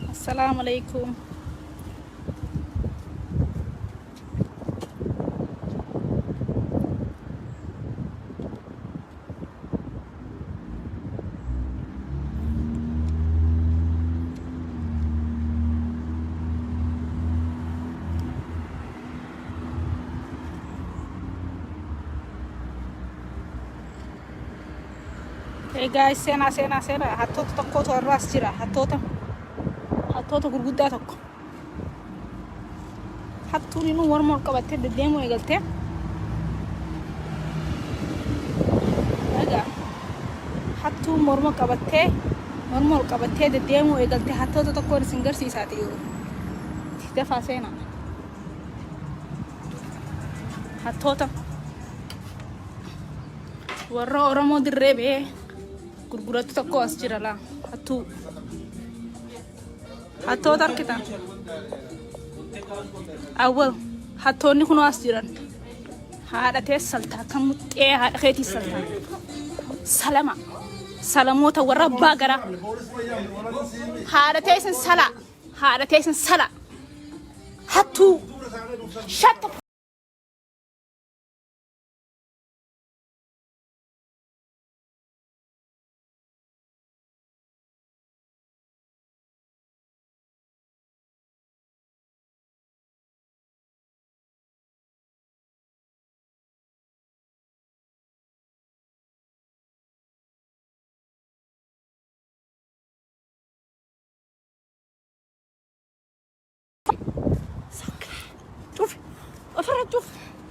السلام عليكم. Hey guys, sena. Hattoota tokkotu har'aas jira. Hattoota gurguddaa tokko. Hattuun inni morma ol qabattee deddeemuu eegaltee. Egaa hattuun morma ol qabattee deddeemuu eegaltee hattoota tokkoon isin garsiisaati yoo. Dafaa seenaa. Hattoota warra Oromoo dirree bee gurgurattu tokko as jira laa. Hattoota argitan. Awwal hattoonni kun as jiran. Haadha teessaltaa kan muxxee haadha keetii saltaa. Salamoota warra abbaa garaa. Haadha teessin sala. Hattuu. Shatta. شوف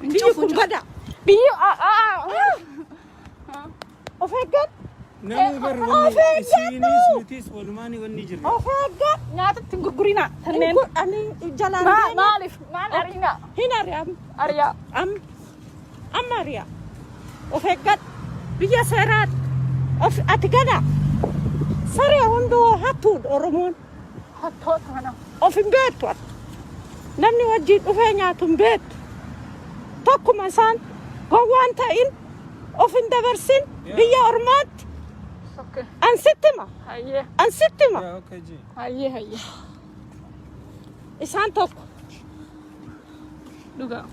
بيكم بدا بيو أفكر نمبر وني سينيس نتيس ولماني ونيجر أفكر Nyaata ittiin gurgurinaa. Tanneen. أنا جلال Maaliif? Maal arinaa? هنا ريام Ariyaa. أم ريا أفكر بيا سيرات أتكلم سري عنده هاتود أرمون Hattoota kana. أفين بيت وات نمني وجيت أفين ياتم بيت تاكم إنسان قوان تاين أفين دبرسين بيا أرمات Okay. أنستما Hayyee. أنستما اوكي جي Hayyee. إنسان توك Dhugaa.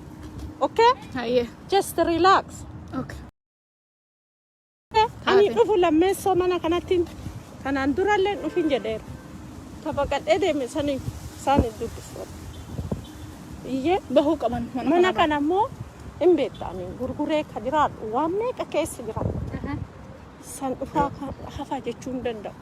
أوكي Hayyee. just relax Okay. أني أفو لما سومنا كناتين كان عندنا لين أفين جدير تبقى إدم سني دوبس إيه Bahuu qaban. mana kana immoo hin beektaani gurguree ka jiraadhu waan meeqa keessa jira san dhufaa hafa jechuu hin danda'u